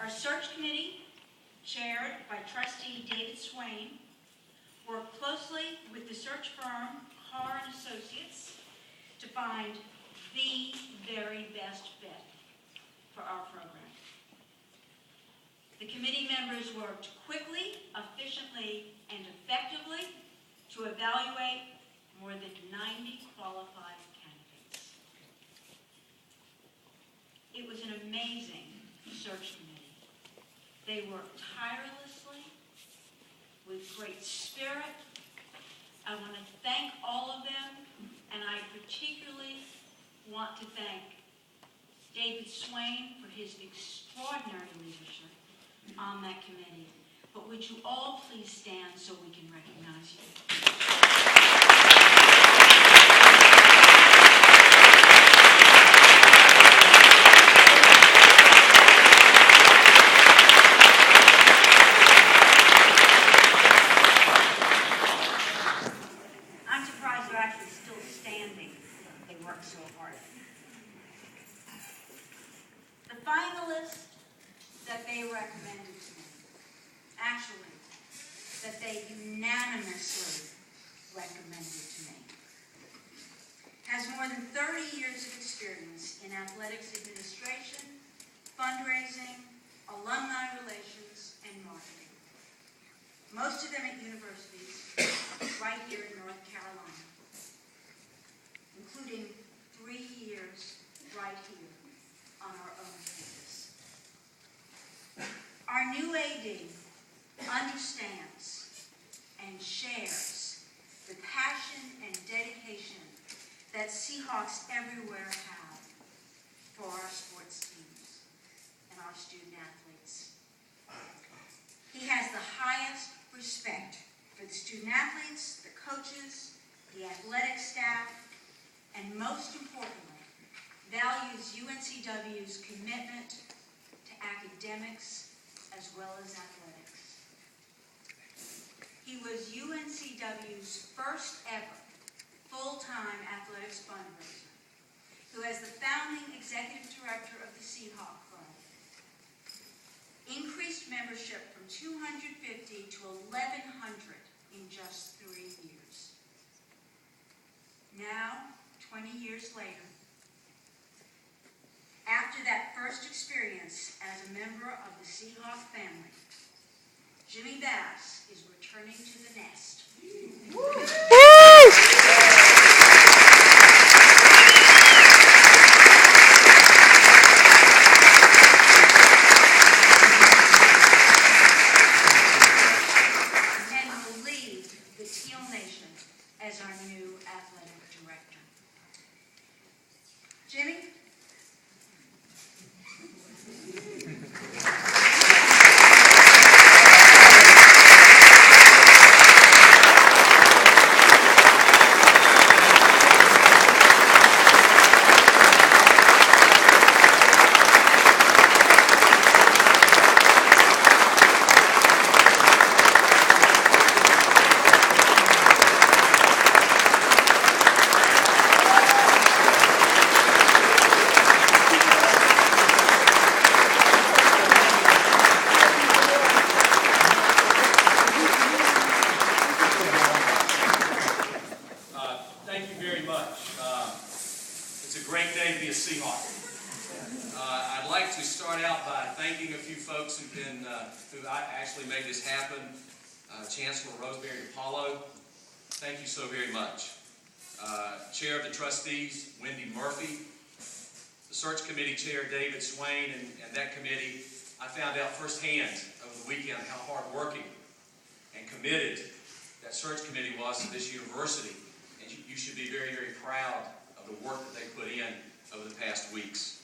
Our search committee, chaired by trustee David Swain, worked closely with the search firm Carr & Associates to find the very best fit for our program. The committee members worked quickly, efficiently, and effectively to evaluate more than 90 qualified candidates. It was an amazing search committee. They worked tirelessly, with great spirit. I want to thank all of them, and I particularly want to thank David Swain for his extraordinary leadership on that committee. But would you all please stand so we can recognize you? So hard. The finalists that they recommended to me, actually, that they unanimously recommended to me, has more than 30 years of experience in athletics administration, fundraising, alumni relations, and marketing. Most of them at universities right here in North Carolina, including 3 years right here on our own campus. Our new AD understands and shares the passion and dedication that Seahawks everywhere have for our sports teams and our student athletes. He has the highest respect for the student athletes, the coaches, the athletic staff, and most importantly, values UNCW's commitment to academics as well as athletics. He was UNCW's first ever full-time athletics fundraiser, who as the founding executive director of the Seahawk Club, increased membership from 250 to 1,100 in just 3 years. Now, 20 years later, after that first experience as a member of the Seahawk family, Jimmy Vass is returning to the nest. And will lead the Teal Nation as our new athletic director. Jimmy? Thank you so very much. Chair of the Trustees, Wendy Murphy, the Search Committee Chair, David Swain, and that committee, I found out firsthand over the weekend how hard-working and committed that Search Committee was to this university, and you should be very, very proud of the work that they put in over the past weeks.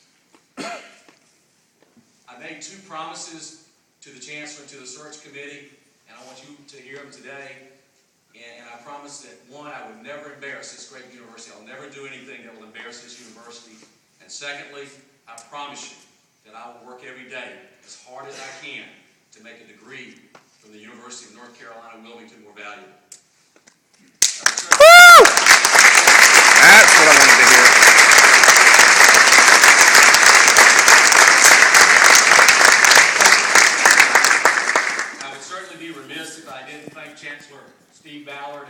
I made 2 promises to the Chancellor and to the Search Committee, and I want you to hear them today. And I promised that, 1, I would never embarrass this great university. I'll never do anything that will embarrass this university. And secondly, I promise you that I will work every day as hard as I can to make a degree from the University of North Carolina, Wilmington more valuable. That's what I wanted to hear.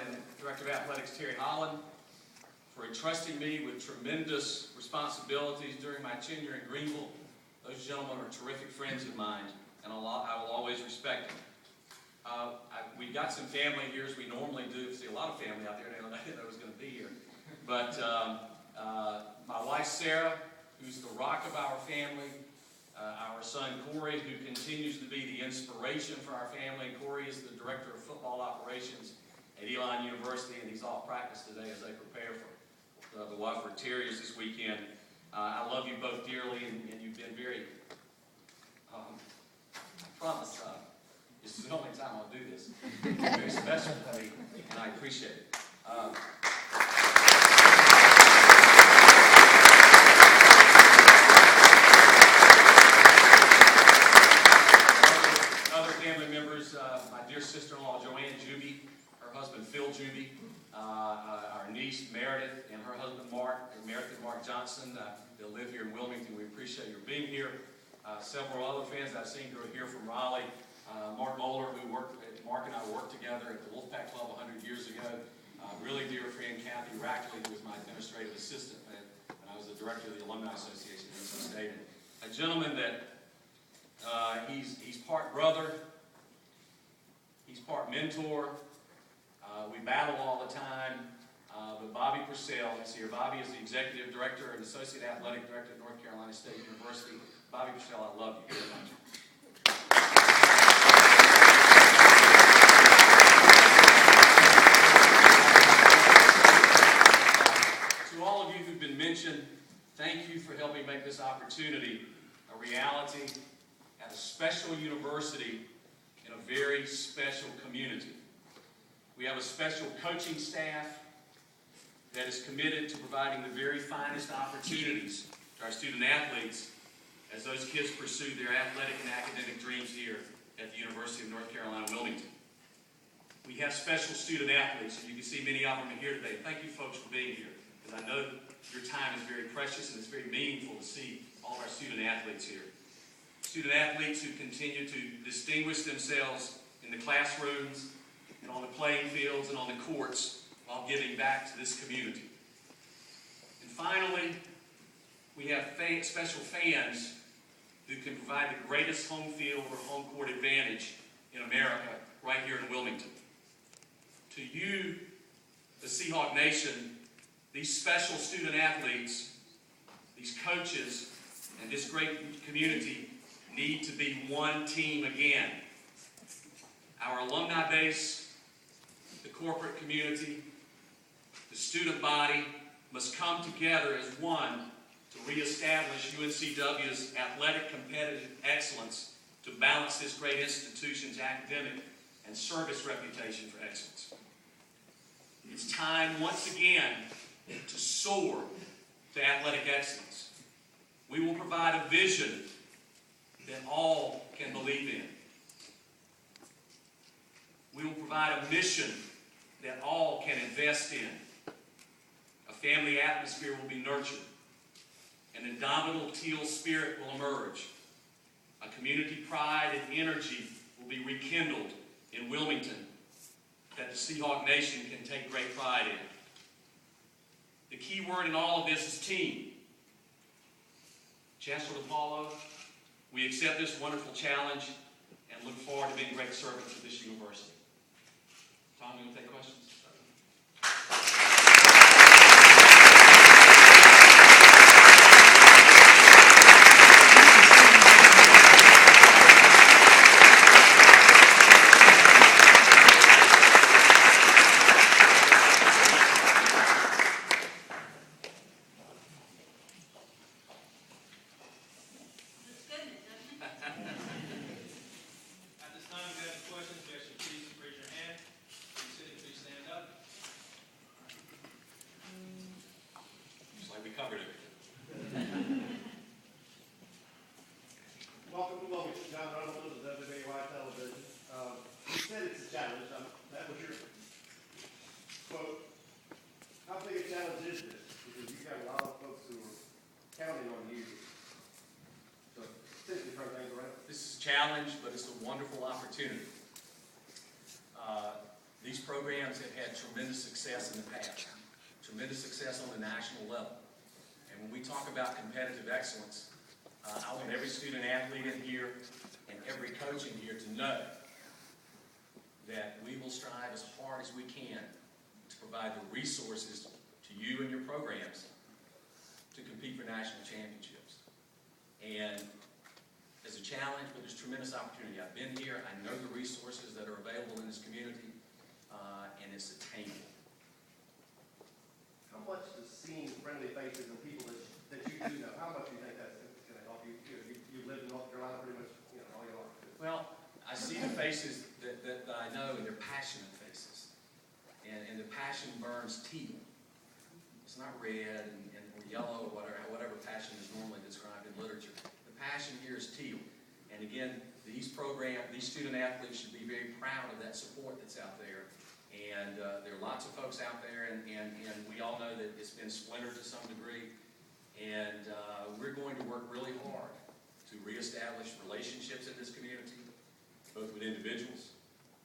and Director of Athletics Terry Holland for entrusting me with tremendous responsibilities during my tenure in Greenville. Those gentlemen are terrific friends of mine, and I will always respect them. We've got some family here, as we normally do. See a lot of family out there. I didn't know I was going to be here. But my wife, Sarah, who's the rock of our family, our son, Corey, who continues to be the inspiration for our family. Corey is the Director of Football Operations at Elon University, and he's off practice today as they prepare for the Wofford Terriers this weekend. I love you both dearly, and you've been very, I promise, this is the only time I'll do this. Very special to me, and I appreciate it. Other family members, my dear sister-in-law Joanne Juby, her husband Phil Juby, our niece Meredith, and her husband Mark, Meredith and Mark Johnson. They'll live here in Wilmington. We appreciate your being here. Several other fans I've seen who are here from Raleigh. Mark Moeller, Mark and I worked together at the Wolfpack Club 100 years ago. Really dear friend Kathy Rackley, who was my administrative assistant when I was the director of the Alumni Association in NC State. A gentleman that he's part brother, he's part mentor. We battle all the time. But Bobby Purcell is here. Bobby is the executive director and associate athletic director at North Carolina State University. Bobby Purcell, I love you very much. To all of you who've been mentioned, thank you for helping make this opportunity a reality at a special university in a very special community. We have a special coaching staff that is committed to providing the very finest opportunities to our student athletes as those kids pursue their athletic and academic dreams here at the University of North Carolina, Wilmington. We have special student athletes, and you can see many of them are here today. Thank you, folks, for being here, because I know your time is very precious and it's very meaningful to see all of our student athletes here. Student athletes who continue to distinguish themselves in the classrooms and on the playing fields and on the courts while giving back to this community. And finally, we have special fans who can provide the greatest home field or home court advantage in America right here in Wilmington. To you, the Seahawk Nation, these special student athletes, these coaches, and this great community need to be one team again. Our alumni base, the corporate community, the student body must come together as one to reestablish UNCW's athletic competitive excellence to balance this great institution's academic and service reputation for excellence. It's time once again to soar to athletic excellence. We will provide a vision that all can believe in. We will provide a mission that all can invest in. A family atmosphere will be nurtured. An indomitable teal spirit will emerge. A community pride and energy will be rekindled in Wilmington that the Seahawk Nation can take great pride in. The key word in all of this is team. Chancellor DePaulo, we accept this wonderful challenge and look forward to being great servants of this university. Tom, you want to take questions? Welcome to Wilmington. John Reynolds with WBAY Television. You said it's a challenge. That was your quote. How big a challenge is this? Because you've got a lot of folks who are counting on you. So, essentially turn things around. This is a challenge, but it's a wonderful opportunity. These programs have had tremendous success in the past, tremendous success on the national level. And when we talk about competitive excellence, I want every student athlete in here and every coach in here to know that we will strive as hard as we can to provide the resources to you and your programs to compete for national championships. And there's a challenge, but there's tremendous opportunity. I've been here, I know the resources that are available in this community, and it's attainable. How much does seeing friendly faces and people that you do know, how much do you think that's going to help you? You've lived in North Carolina pretty much, all your life. Well, I see the faces that I know, and they're passionate faces. And the passion burns teal. It's not red or yellow or whatever passion is normally described in literature. The passion here is teal. And again, these student athletes should be very proud of that support that's out there. And there are lots of folks out there, and we all know that it's been splintered to some degree. And we're going to work really hard to reestablish relationships in this community, both with individuals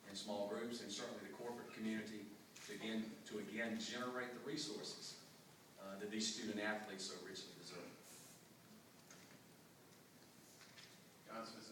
and small groups, and certainly the corporate community, to again generate the resources that these student athletes so richly deserve. John Smith,